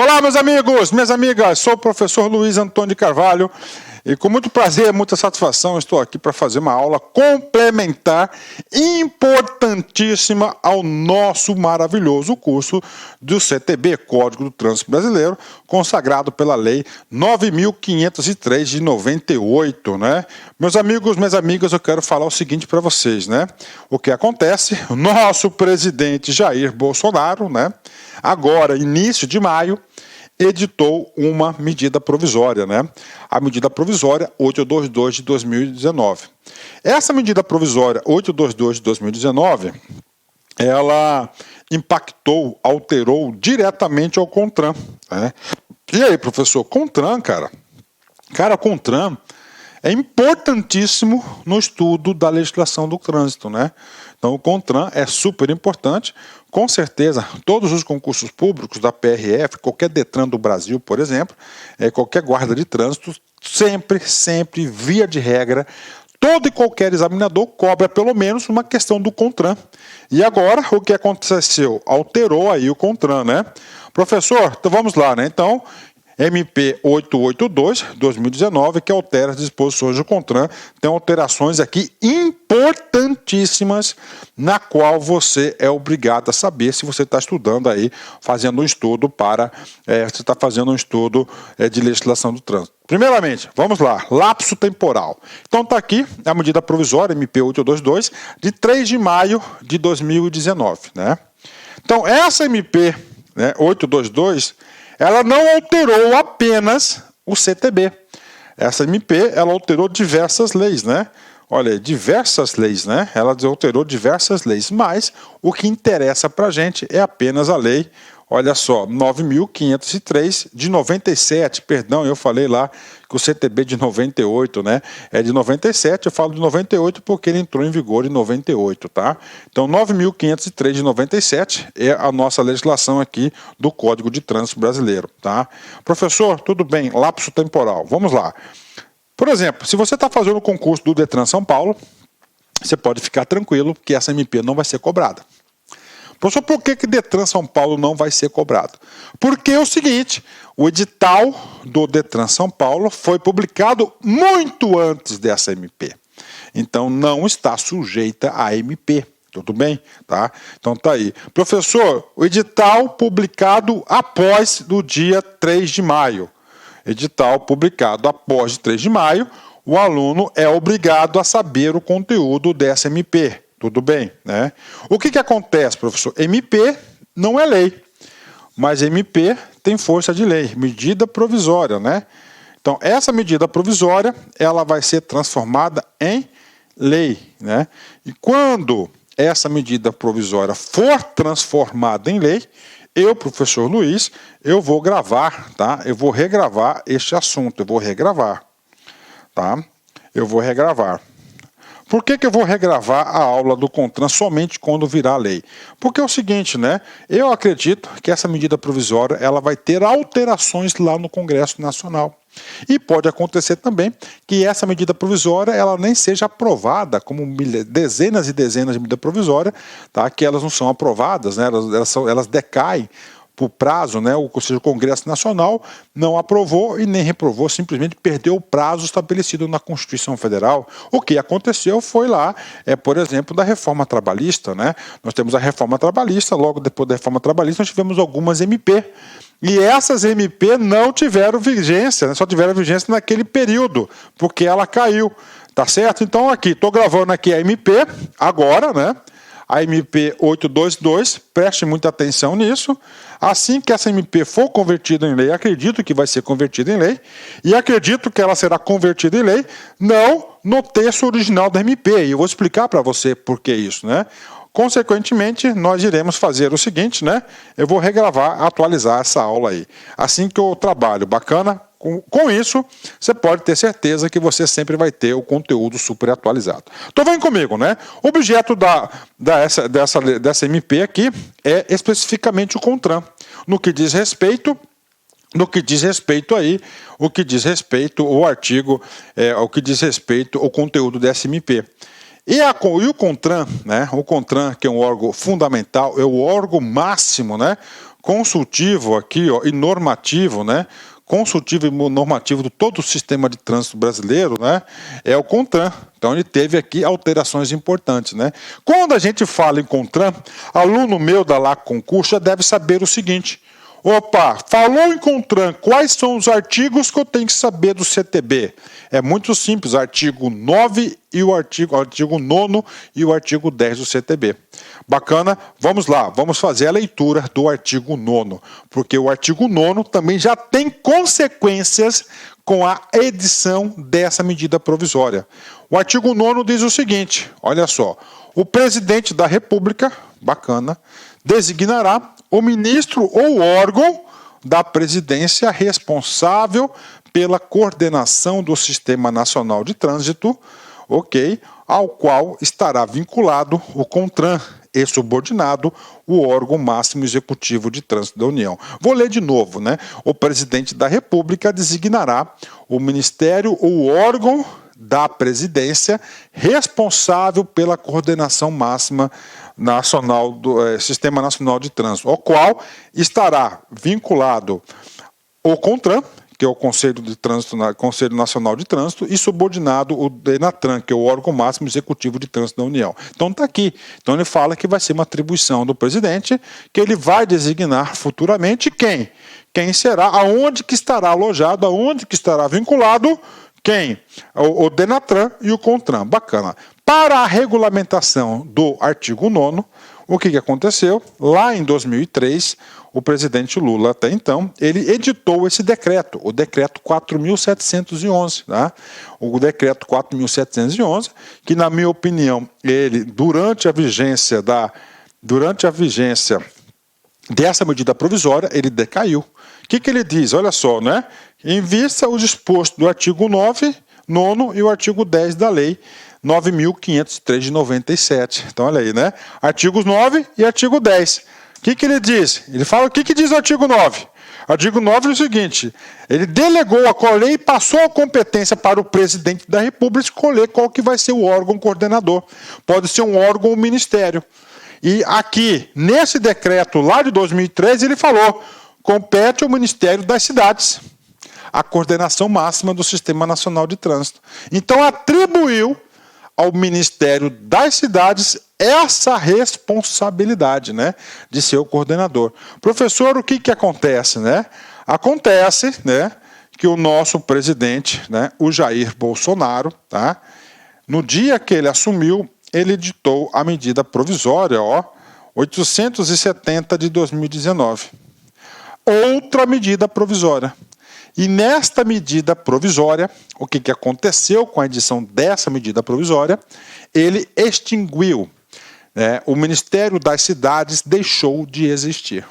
Olá, meus amigos, minhas amigas, sou o professor Luiz Antônio de Carvalho e com muito prazer, muita satisfação, estou aqui para fazer uma aula complementar importantíssima ao nosso maravilhoso curso do CTB, Código do Trânsito Brasileiro, consagrado pela Lei 9.503 de 98, né? Meus amigos, minhas amigas, eu quero falar o seguinte para vocês, né? O que acontece? O nosso presidente Jair Bolsonaro, né? Agora, início de maio, editou uma medida provisória, né? A medida provisória 822 de 2019. Essa medida provisória 822 de 2019, ela impactou, alterou diretamente ao CONTRAN, né? E aí, professor, CONTRAN, cara, CONTRAN é importantíssimo no estudo da legislação do trânsito, né? Então, o CONTRAN é super importante. Com certeza, todos os concursos públicos da PRF, qualquer DETRAN do Brasil, por exemplo, qualquer guarda de trânsito, sempre, via de regra, todo e qualquer examinador cobra pelo menos uma questão do CONTRAN. E agora, o que aconteceu? Alterou aí o CONTRAN, né? Professor, então vamos lá, né? Então, MP 882, 2019, que altera as disposições do CONTRAN, tem alterações aqui importantíssimas, na qual você é obrigado a saber se você está estudando aí, fazendo um estudo você está fazendo um estudo de legislação do trânsito. Primeiramente, vamos lá, lapso temporal. Então está aqui a medida provisória, MP 822, de 3 de maio de 2019, né? Então essa MP, né, 822, ela não alterou apenas o CTB. Essa MP, ela alterou diversas leis, né? Olha, diversas leis, né? Ela alterou diversas leis, mas o que interessa para a gente é apenas a lei, olha só, 9.503 de 97, perdão, eu falei lá que o CTB de 98, né? É de 97, eu falo de 98 porque ele entrou em vigor em 98, tá? Então, 9.503 de 97 é a nossa legislação aqui do Código de Trânsito Brasileiro, tá? Professor, tudo bem, lapso temporal, vamos lá. Por exemplo, se você está fazendo o concurso do DETRAN São Paulo, você pode ficar tranquilo que essa MP não vai ser cobrada. Professor, por que DETRAN São Paulo não vai ser cobrado? Porque é o seguinte, o edital do DETRAN São Paulo foi publicado muito antes dessa MP. Então, não está sujeita à MP. Tudo bem? Tá? Então, tá aí. Professor, o edital publicado após do dia 3 de maio. Edital publicado após 3 de maio, o aluno é obrigado a saber o conteúdo dessa MP. Tudo bem, né? O que acontece, professor? MP não é lei, mas MP tem força de lei, medida provisória, né? Então, essa medida provisória, ela vai ser transformada em lei, né? E quando essa medida provisória for transformada em lei, eu, professor Luiz, eu vou gravar, tá? Eu vou regravar este assunto, eu vou regravar, tá? Eu vou regravar. Por que eu vou regravar a aula do CONTRAN somente quando virar lei? Porque é o seguinte, né? Eu acredito que essa medida provisória ela vai ter alterações lá no Congresso Nacional. E pode acontecer também que essa medida provisória ela nem seja aprovada, como dezenas e dezenas de medidas provisórias, tá? Que elas não são aprovadas, né? Elas decaem por prazo, né? Ou seja, o Congresso Nacional não aprovou e nem reprovou, simplesmente perdeu o prazo estabelecido na Constituição Federal. O que aconteceu foi lá, por exemplo, da reforma trabalhista, né? Nós temos a reforma trabalhista, logo depois da reforma trabalhista nós tivemos algumas MP. E essas MP não tiveram vigência, né? Só tiveram vigência naquele período, porque ela caiu, tá certo? Então aqui, estou gravando aqui a MP agora, né? A MP 822, preste muita atenção nisso. Assim que essa MP for convertida em lei, acredito que vai ser convertida em lei, e acredito que ela será convertida em lei, não no texto original da MP. E eu vou explicar para você por que isso, né? Consequentemente, nós iremos fazer o seguinte, né? Eu vou regravar, atualizar essa aula aí. Assim que eu trabalho, bacana? Com isso, você pode ter certeza que você sempre vai ter o conteúdo super atualizado. Então vem comigo, né? O objeto dessa MP aqui é especificamente o CONTRAN. No que diz respeito o artigo, o que diz respeito ao conteúdo dessa MP. E o CONTRAN, né? O CONTRAN, que é um órgão fundamental, é o órgão máximo, né? consultivo aqui, ó, e normativo, né? Consultivo e normativo de todo o sistema de trânsito brasileiro, né? É o CONTRAN. Então ele teve aqui alterações importantes, né? Quando a gente fala em CONTRAN, aluno meu da LAC Concurso já deve saber o seguinte: opa, falou em CONTRAN, quais são os artigos que eu tenho que saber do CTB? É muito simples, artigo 9 e o artigo 9º e o artigo 10 do CTB. Bacana? Vamos lá, vamos fazer a leitura do artigo 9º, porque o artigo 9º também já tem consequências com a edição dessa medida provisória. O artigo 9º diz o seguinte, olha só, o presidente da República, bacana, designará o ministro ou órgão da presidência responsável pela coordenação do Sistema Nacional de Trânsito, ok, ao qual estará vinculado o CONTRAN e subordinado o órgão máximo executivo de trânsito da União. Vou ler de novo, né? O presidente da República designará o ministério ou órgão da presidência responsável pela coordenação máxima nacional do Sistema Nacional de Trânsito, ao qual estará vinculado o CONTRAN, que é o Conselho de Trânsito, Conselho Nacional de Trânsito, e subordinado o DENATRAN, que é o órgão máximo executivo de trânsito da União. Então está aqui. Então ele fala que vai ser uma atribuição do presidente, que ele vai designar futuramente quem? Quem será, aonde que estará alojado, aonde que estará vinculado, quem? O DENATRAN e o CONTRAN. Bacana. Para a regulamentação do artigo 9º, o que aconteceu? Lá em 2003, o presidente Lula, até então, ele editou esse decreto, o decreto 4.711, tá? O decreto 4.711, que, na minha opinião, ele, durante a vigência dessa medida provisória, ele decaiu. O que ele diz? Olha só, né? Em vista o disposto do artigo 9º e o artigo 10 da lei 9.503 de 97. Então, olha aí, né? Artigos 9 e artigo 10. O que ele diz? Ele fala o que diz o artigo 9. O artigo 9 é o seguinte: ele delegou a lei e passou a competência para o presidente da República escolher qual que vai ser o órgão coordenador. Pode ser um órgão ou um ministério. E aqui, nesse decreto lá de 2013, ele falou: compete ao Ministério das Cidades a coordenação máxima do Sistema Nacional de Trânsito. Então, atribuiu ao Ministério das Cidades essa responsabilidade, né, de ser o coordenador. Professor, o que acontece, né? Acontece, né, que o nosso presidente, né, o Jair Bolsonaro, tá, no dia que ele assumiu, ele editou a medida provisória, ó, 870 de 2019. Outra medida provisória. E nesta medida provisória, o que aconteceu com a edição dessa medida provisória? Ele extinguiu, né, o Ministério das Cidades deixou de existir.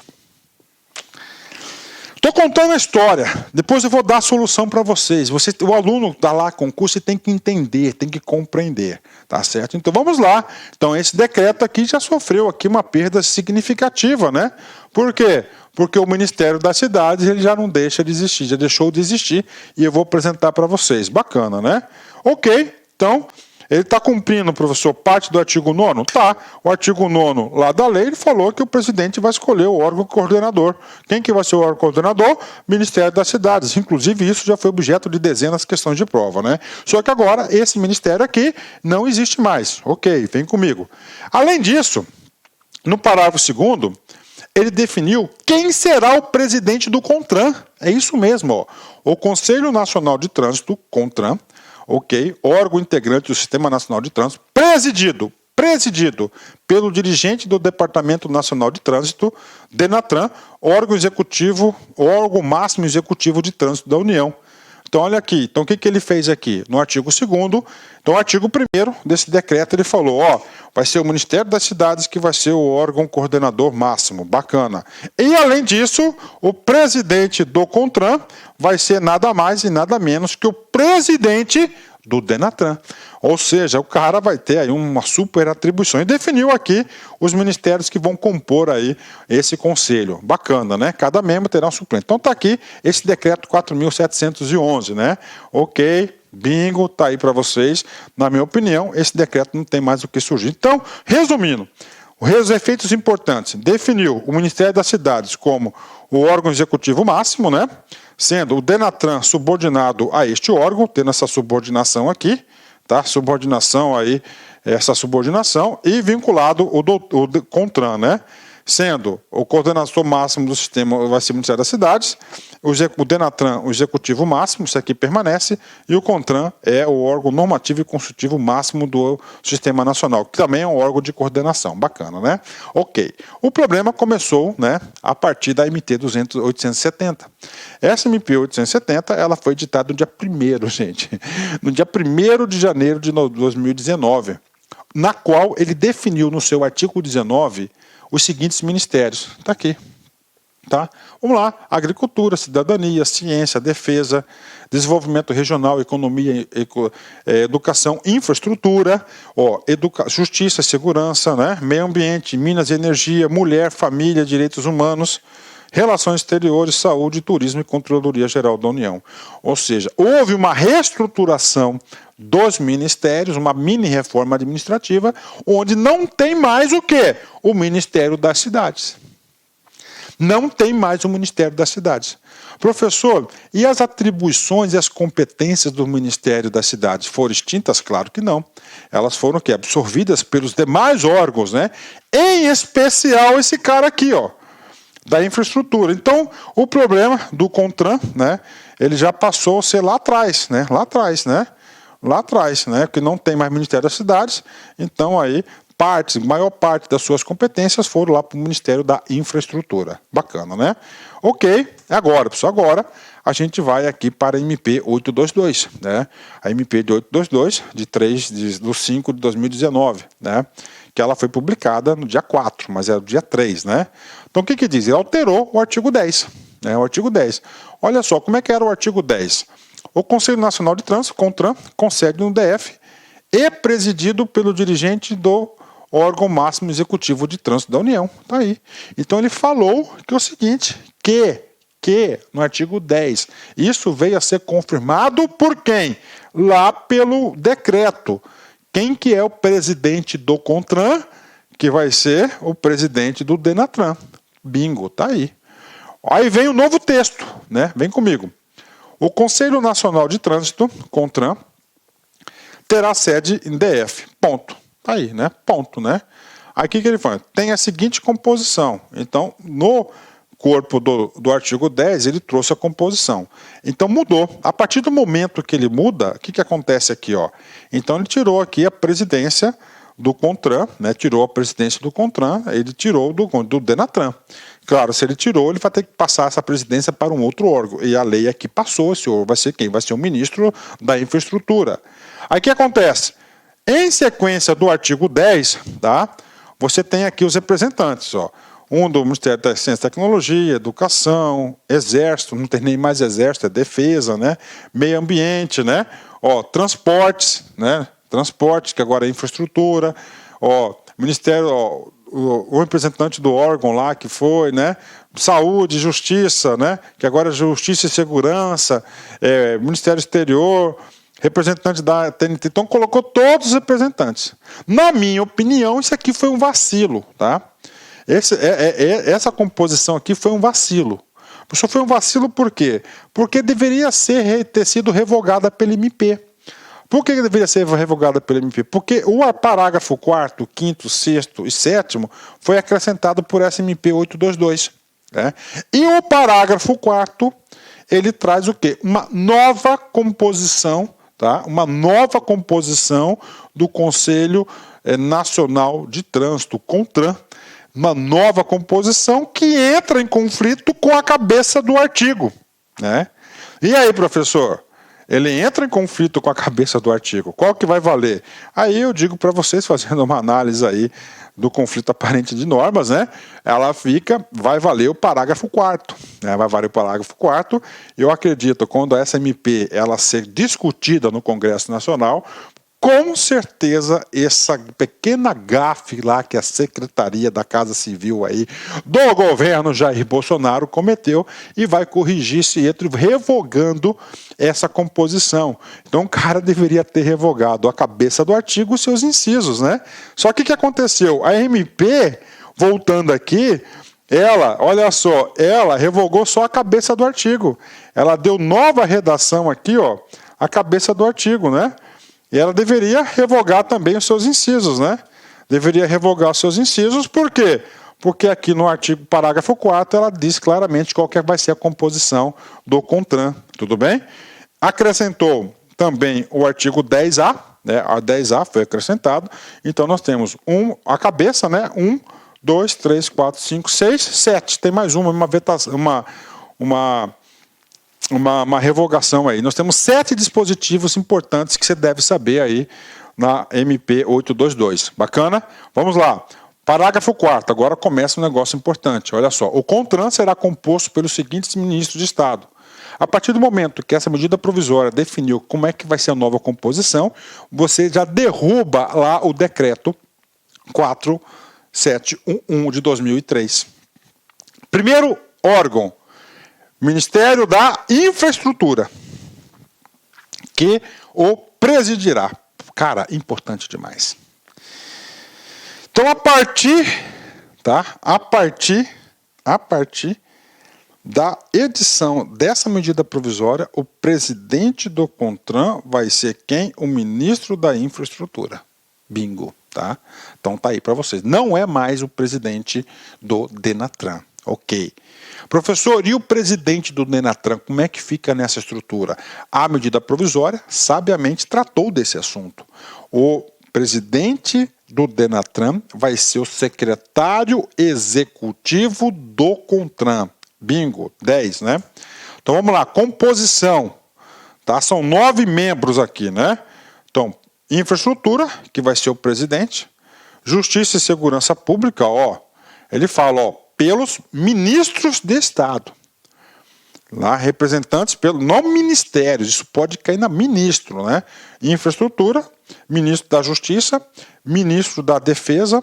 Estou contando a história, depois eu vou dar a solução para vocês. O aluno da LAC Concurso tem que entender, tem que compreender, tá certo? Então vamos lá. Então esse decreto aqui já sofreu aqui uma perda significativa, né? Por quê? Porque o Ministério das Cidades ele já não deixa de existir, já deixou de existir, e eu vou apresentar para vocês. Bacana, né? Ok, então ele está cumprindo, professor, parte do artigo 9º? Tá. O artigo 9º lá da lei, ele falou que o presidente vai escolher o órgão coordenador. Quem que vai ser o órgão coordenador? Ministério das Cidades. Inclusive, isso já foi objeto de dezenas de questões de prova, né? Só que agora, esse ministério aqui não existe mais. Ok, vem comigo. Além disso, no parágrafo 2º, ele definiu quem será o presidente do CONTRAN. É isso mesmo, ó. O Conselho Nacional de Trânsito, CONTRAN, ok, órgão integrante do Sistema Nacional de Trânsito, presidido pelo dirigente do Departamento Nacional de Trânsito, DENATRAN, órgão máximo executivo de trânsito da União. Então, olha aqui. Então, o que ele fez aqui? No artigo 2º, então, o artigo 1º desse decreto, ele falou, ó, vai ser o Ministério das Cidades que vai ser o órgão coordenador máximo. Bacana. E, além disso, o presidente do CONTRAN vai ser nada mais e nada menos que o presidente do DENATRAN. Ou seja, o cara vai ter aí uma super atribuição. E definiu aqui os ministérios que vão compor aí esse conselho. Bacana, né? Cada membro terá um suplente. Então tá aqui esse decreto 4.711, né? Ok, bingo, tá aí para vocês. Na minha opinião, esse decreto não tem mais o que surgir. Então, resumindo, Os efeitos importantes. Definiu o Ministério das Cidades como o órgão executivo máximo, né? Sendo o DENATRAN subordinado a este órgão, tendo essa subordinação aqui, tá? Subordinação aí, essa subordinação, e vinculado o CONTRAN, né? Sendo o coordenador máximo do sistema vai ser o Ministério das Cidades, o DENATRAN, o executivo máximo, isso aqui permanece, e o CONTRAN é o órgão normativo e consultivo máximo do Sistema Nacional, que também é um órgão de coordenação. Bacana, né? Ok. O problema começou, né, a partir da MP 870. Essa MP 870, ela foi editada no dia 1º, gente, no dia 1º de janeiro de 2019, na qual ele definiu no seu artigo 19 os seguintes ministérios. Está aqui. Tá? Vamos lá. Agricultura, cidadania, ciência, defesa, desenvolvimento regional, economia, educação, infraestrutura, justiça, segurança, né? Meio ambiente, minas e energia, mulher, família, direitos humanos, relações exteriores, saúde, turismo e Controladoria Geral da União. Ou seja, houve uma reestruturação dos ministérios, uma mini-reforma administrativa, onde não tem mais o quê? O Ministério das Cidades. Não tem mais o Ministério das Cidades. Professor, e as atribuições e as competências do Ministério das Cidades foram extintas? Claro que não. Elas foram o quê? Absorvidas pelos demais órgãos, né? Em especial esse cara aqui, ó, da infraestrutura. Então, o problema do CONTRAN, né, ele já passou a ser lá atrás, né? Lá atrás, né? Que não tem mais Ministério das Cidades, então aí maior parte das suas competências foram lá para o Ministério da Infraestrutura. Bacana, né? Ok, agora, pessoal, agora a gente vai aqui para a MP 822, né? A MP de 822, de 5 de 2019, né? Que ela foi publicada no dia 4, mas é o dia 3, né? Então, o que diz? Ele alterou o artigo 10, né? O artigo 10. Olha só, como é que era o artigo 10? O Conselho Nacional de Trânsito, CONTRAN, concede no DF e presidido pelo dirigente do órgão máximo executivo de trânsito da União. Tá aí. Então ele falou que é o seguinte, que no artigo 10, isso veio a ser confirmado por quem? Lá pelo decreto. Quem que é o presidente do CONTRAN? Que vai ser o presidente do DENATRAN. Bingo, tá aí. Aí vem o novo texto, né? Vem comigo. O Conselho Nacional de Trânsito, CONTRAN, terá sede em DF. Ponto. Tá aí, né? Ponto, né? Aí o que ele faz? Tem a seguinte composição. Então, no corpo do artigo 10, ele trouxe a composição. Então, mudou. A partir do momento que ele muda, o que acontece aqui, ó? Então, ele tirou aqui a presidência do CONTRAN, né? Tirou a presidência do CONTRAN, ele tirou do DENATRAN. Claro, se ele tirou, ele vai ter que passar essa presidência para um outro órgão. E a lei aqui passou, esse órgão vai ser quem? Vai ser o ministro da Infraestrutura. Aí o que acontece? Em sequência do artigo 10, tá? Você tem aqui os representantes, ó. Um do Ministério da Ciência e Tecnologia, Educação, Exército, não tem nem mais Exército, é Defesa, né? Meio Ambiente, né? Ó, Transportes, né? Transportes, que agora é Infraestrutura, ó, Ministério, ó, o representante do órgão lá que foi, né? Saúde, Justiça, né? Que agora é Justiça e Segurança, Ministério Exterior, representante da TNT. Então colocou todos os representantes. Na minha opinião, isso aqui foi um vacilo, tá? Essa composição aqui foi um vacilo. Só foi um vacilo por quê? Porque deveria ter sido revogada pela MP. Por que deveria ser revogada pela MP? Porque o parágrafo 4º, 5º, 6º e 7º foi acrescentado por essa MP 822. Né? E o parágrafo 4º, ele traz o quê? Uma nova composição, tá? Uma nova composição do Conselho Nacional de Trânsito, CONTRAN, uma nova composição que entra em conflito com a cabeça do artigo. Né? E aí, professor? Ele entra em conflito com a cabeça do artigo. Qual que vai valer? Aí eu digo para vocês, fazendo uma análise aí do conflito aparente de normas, né? Vai valer o parágrafo 4º. Né? Vai valer o parágrafo 4º. Eu acredito, quando essa MP ela ser discutida no Congresso Nacional, com certeza essa pequena gafe lá que a Secretaria da Casa Civil aí do governo Jair Bolsonaro cometeu e vai corrigir esse erro revogando essa composição. Então o cara deveria ter revogado a cabeça do artigo e seus incisos, né? Só que o que aconteceu? A MP, voltando aqui, olha só, ela revogou só a cabeça do artigo. Ela deu nova redação aqui, ó, a cabeça do artigo, né? E ela deveria revogar também os seus incisos, né? Deveria revogar os seus incisos, por quê? Porque aqui no artigo, parágrafo 4, ela diz claramente qual que vai ser a composição do CONTRAN, tudo bem? Acrescentou também o artigo 10A, né? A 10A foi acrescentado, então nós temos a cabeça, né? 1, 2, 3, 4, 5, 6, 7. Tem mais uma revogação aí. Nós temos 7 dispositivos importantes que você deve saber aí na MP 822. Bacana? Vamos lá. Parágrafo 4º. Agora começa um negócio importante. Olha só. O CONTRAN será composto pelos seguintes ministros de Estado. A partir do momento que essa medida provisória definiu como é que vai ser a nova composição, você já derruba lá o decreto 4711 de 2003. Primeiro órgão, Ministério da Infraestrutura, que o presidirá. Cara, importante demais. Então, a partir da edição dessa medida provisória, o presidente do CONTRAN vai ser quem? O ministro da Infraestrutura. Bingo, tá? Então tá aí para vocês. Não é mais o presidente do DENATRAN, ok? Professor, e o presidente do DENATRAN, como é que fica nessa estrutura? A medida provisória sabiamente tratou desse assunto. O presidente do DENATRAN vai ser o secretário executivo do CONTRAN. Bingo, 10, né? Então vamos lá, composição. Tá? São 9 membros aqui, né? Então, Infraestrutura, que vai ser o presidente. Justiça e Segurança Pública, ó. Ele fala, ó, pelos ministros de Estado. Lá, representantes não ministérios, isso pode cair na ministro, né? Infraestrutura, ministro da Justiça, ministro da Defesa,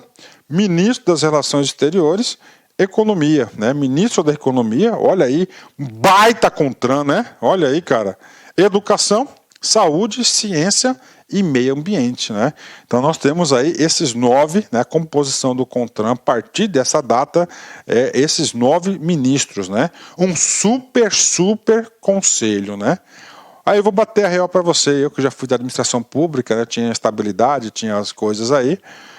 ministro das Relações Exteriores, Economia, né? Ministro da Economia, olha aí, baita CONTRAN, né? Olha aí, cara. Educação, Saúde, Ciência e Meio Ambiente, né? Então nós temos aí esses 9, né, a composição do CONTRAN a partir dessa data, esses 9 ministros, né? Um super conselho, né? Aí eu vou bater a real para você, eu que já fui da administração pública, né, tinha estabilidade, tinha as coisas aí.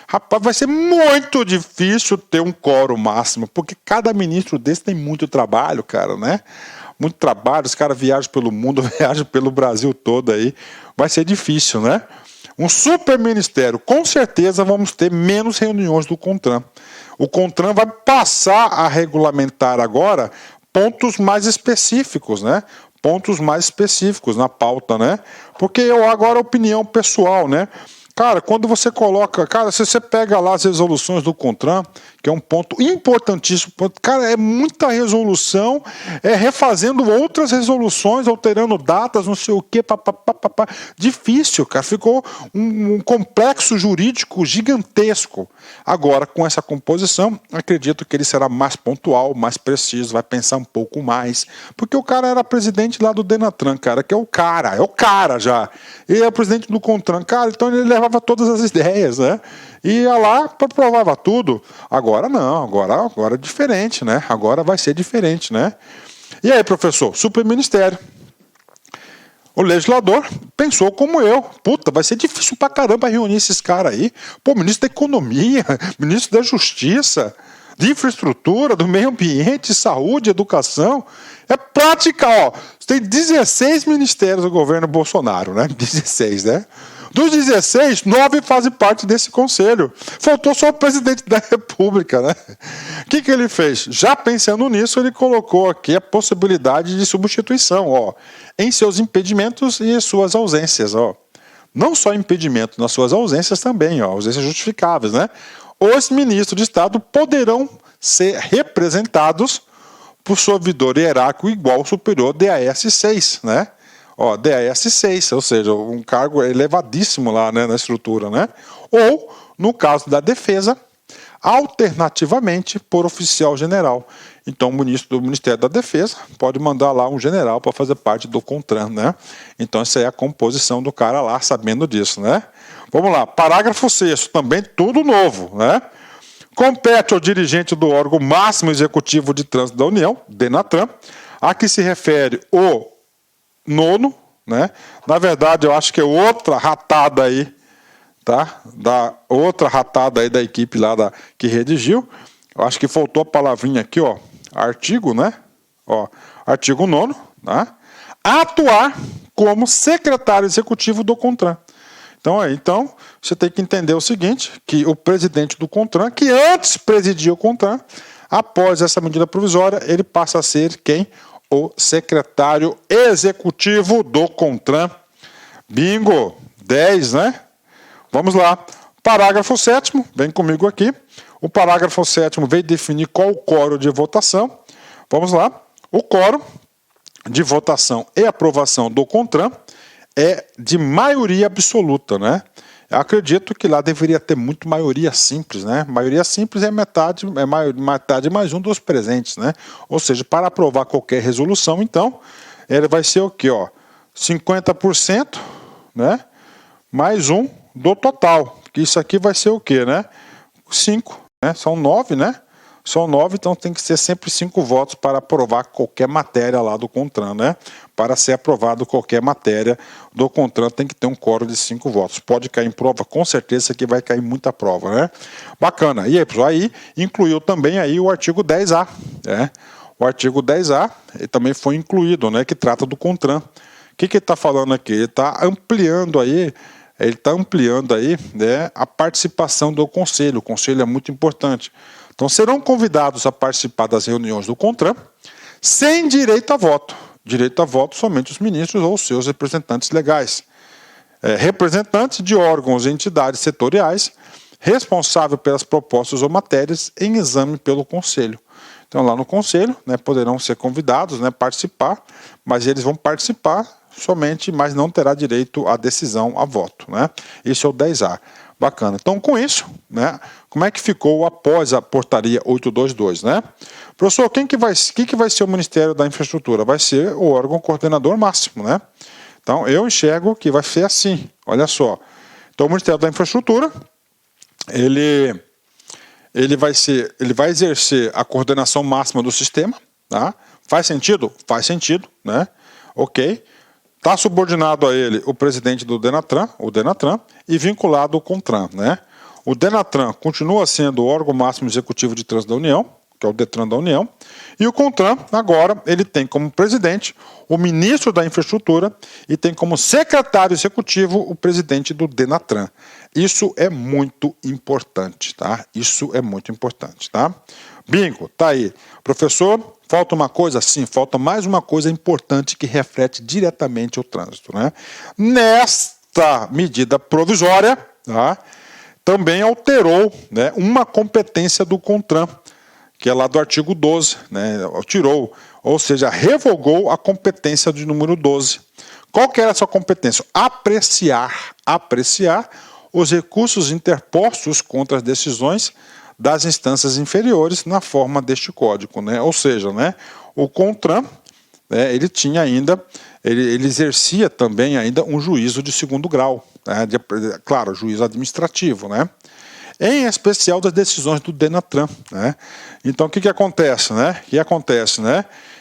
Rapaz, vai ser muito difícil ter um quórum máximo, porque cada ministro desse tem muito trabalho, cara, né? Muito trabalho, os caras viajam pelo mundo, viajam pelo Brasil todo aí. Vai ser difícil, né? Um super ministério, com certeza vamos ter menos reuniões do CONTRAN. O CONTRAN vai passar a regulamentar agora pontos mais específicos, né? Pontos mais específicos na pauta, né? Porque agora opinião pessoal, né? Cara, quando você coloca... Cara, se você pega lá as resoluções do CONTRAN, que é um ponto importantíssimo, cara, é muita resolução, refazendo outras resoluções, alterando datas, não sei o quê, papapá. Difícil, cara. Ficou um complexo jurídico gigantesco. Agora, com essa composição, acredito que ele será mais pontual, mais preciso, vai pensar um pouco mais. Porque o cara era presidente lá do DENATRAN, cara, que é o cara já. Ele é o presidente do CONTRAN, cara, então ele levava todas as ideias, né? Ia lá, provava tudo. Agora não, agora é diferente, né? Agora vai ser diferente, né? E aí, professor, superministério. O legislador pensou como eu. Puta, vai ser difícil pra caramba reunir esses caras aí. Pô, ministro da Economia, ministro da Justiça, de Infraestrutura, do Meio Ambiente, Saúde, Educação. É prática, ó. Tem 16 ministérios do governo Bolsonaro, né? 16, né? Dos 16, 9 fazem parte desse conselho. Faltou só o presidente da República, né? O que ele fez? Já pensando nisso, ele colocou aqui a possibilidade de substituição, ó, em seus impedimentos e em suas ausências, ó. Não só impedimento, nas suas ausências também, ó, ausências justificáveis, né? Os ministros de Estado poderão ser representados por servidor hierárquico igual ou superior DAS 6, né? ó, DAS 6, ou seja, um cargo elevadíssimo lá, né, na estrutura, né? Ou, no caso da defesa, alternativamente por oficial general. Então, o ministro do Ministério da Defesa pode mandar lá um general para fazer parte do CONTRAN, né? Então, essa é a composição do cara lá, sabendo disso, né? Vamos lá, parágrafo 6º, também tudo novo, né? Compete ao dirigente do órgão máximo executivo de trânsito da União, DENATRAN, a que se refere o 9º, né? Na verdade, eu acho que é outra ratada aí, tá? Da outra ratada aí da equipe lá que redigiu. Eu acho que faltou a palavrinha aqui, ó, artigo, né? Ó, artigo 9º, tá? Atuar como secretário executivo do CONTRAN. Então, você tem que entender o seguinte, que o presidente do CONTRAN, que antes presidia o CONTRAN, após essa medida provisória, ele passa a ser quem? O secretário executivo do CONTRAN. Bingo! 10, né? Vamos lá. Parágrafo 7º, vem comigo aqui. O parágrafo 7º vem definir qual o quórum de votação. Vamos lá. O quórum de votação e aprovação do CONTRAN é de maioria absoluta, né? Eu acredito que lá deveria ter muito maioria simples, né? Maioria simples é metade mais um dos presentes, né? Ou seja, para aprovar qualquer resolução, então, ele vai ser o quê, ó? 50%, né? Mais um do total. Que isso aqui vai ser o quê, né? 5, né? São 9, né? São 9, então tem que ser sempre 5 votos para aprovar qualquer matéria lá do CONTRAN, né? Para ser aprovado qualquer matéria do CONTRAN tem que ter um quórum de 5 votos. Pode cair em prova, com certeza isso aqui vai cair muita prova, né? Bacana. E aí, pessoal, aí incluiu também aí o artigo 10A, né? O artigo 10A também foi incluído, né? Que trata do CONTRAN. O que ele está falando aqui? Ele está ampliando aí, né, a participação do Conselho. O Conselho é muito importante. Então, serão convidados a participar das reuniões do CONTRAN sem direito a voto. Direito a voto somente os ministros ou seus representantes legais. Representantes de órgãos e entidades setoriais responsáveis pelas propostas ou matérias em exame pelo Conselho. Então, lá no Conselho, né, poderão ser convidados, né, participar, mas eles vão participar somente, mas não terá direito à decisão, a voto, né? Esse é o 10A. Bacana. Então, com isso, né, como é que ficou após a portaria 822, né? Professor, quem que vai ser o Ministério da Infraestrutura? Vai ser o órgão coordenador máximo, né? Então, eu enxergo que vai ser assim, olha só. Então, o Ministério da Infraestrutura, ele vai exercer a coordenação máxima do sistema, tá? Faz sentido? Faz sentido, né? Ok. Está subordinado a ele o presidente do DENATRAN, o DENATRAN, e vinculado ao CONTRAN, né? O DENATRAN continua sendo o órgão máximo executivo de trânsito da União, que é o DETRAN da União, e o CONTRAN, agora, ele tem como presidente o ministro da Infraestrutura e tem como secretário executivo o presidente do DENATRAN. Isso é muito importante, tá? Isso é muito importante, tá? Bingo, tá aí. Professor, falta uma coisa? Sim, falta mais uma coisa importante que reflete diretamente o trânsito, né? Nesta medida provisória, tá, também alterou, né, uma competência do CONTRAN, que é lá do artigo 12, né, tirou, ou seja, revogou a competência de número 12. Qual que era essa competência? Apreciar os recursos interpostos contra as decisões das instâncias inferiores na forma deste código, né? Ou seja, né, o CONTRAN, né, ele exercia também ainda um juízo de segundo grau, né, claro, juízo administrativo, né? Em especial das decisões do DENATRAN, né? Então, o que acontece, né?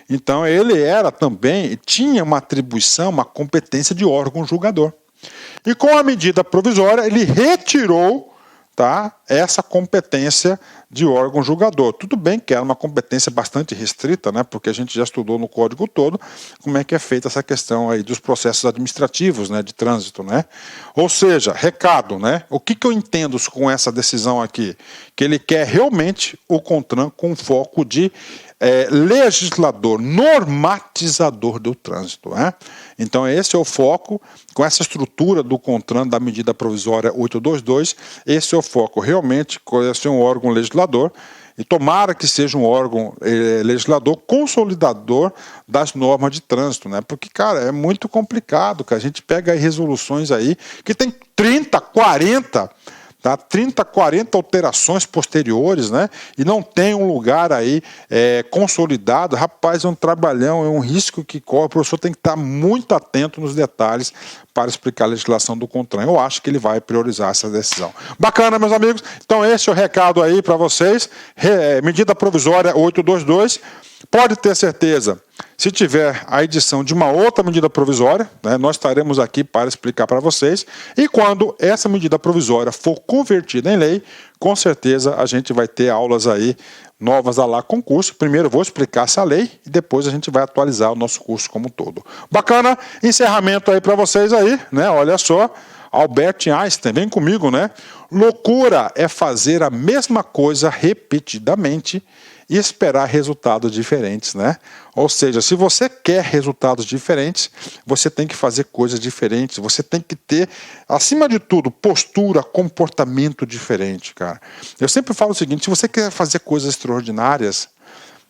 Então, ele tinha uma atribuição, uma competência de órgão julgador. E com a medida provisória, ele retirou, tá, essa competência de órgão julgador. Tudo bem que era uma competência bastante restrita, né, porque a gente já estudou no código todo como é que é feita essa questão aí dos processos administrativos, né, de trânsito, né? Ou seja, recado, né? O que eu entendo com essa decisão aqui? Que ele quer realmente o CONTRAN com foco de legislador, normatizador do trânsito, né? Então esse é o foco, com essa estrutura do CONTRAN da medida provisória 822, esse é o foco, realmente, ser um órgão legislador e tomara que seja um órgão legislador consolidador das normas de trânsito, né? Porque, cara, é muito complicado, que a gente pega aí resoluções aí que tem 30, 40... Tá? 30, 40 alterações posteriores, né? E não tem um lugar aí consolidado. Rapaz, é um trabalhão, é um risco que corre. O professor tem que estar muito atento nos detalhes para explicar a legislação do CONTRAN. Eu acho que ele vai priorizar essa decisão. Bacana, meus amigos. Então, esse é o recado aí para vocês. Medida provisória 822. Pode ter certeza, se tiver a edição de uma outra medida provisória, né, nós estaremos aqui para explicar para vocês. E quando essa medida provisória for convertida em lei, com certeza a gente vai ter aulas aí novas da lá concurso. Primeiro eu vou explicar essa lei e depois a gente vai atualizar o nosso curso como um todo. Bacana, encerramento aí para vocês aí, né? Olha só, Albert Einstein, vem comigo, né? Loucura é fazer a mesma coisa repetidamente e esperar resultados diferentes, né? Ou seja, se você quer resultados diferentes, você tem que fazer coisas diferentes, você tem que ter, acima de tudo, postura, comportamento diferente, cara. Eu sempre falo o seguinte, se você quer fazer coisas extraordinárias,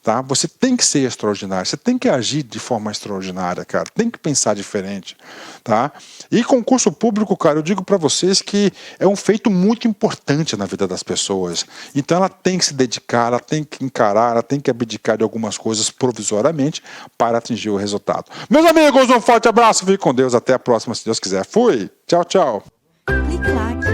tá? Você tem que ser extraordinário, você tem que agir de forma extraordinária, cara, tem que pensar diferente, tá? E concurso público, cara, eu digo para vocês que é um feito muito importante na vida das pessoas, então ela tem que se dedicar, ela tem que encarar, ela tem que abdicar de algumas coisas provisoriamente para atingir o resultado. Meus amigos, um forte abraço, fique com Deus, até a próxima, se Deus quiser. Fui, tchau, tchau. Clique like.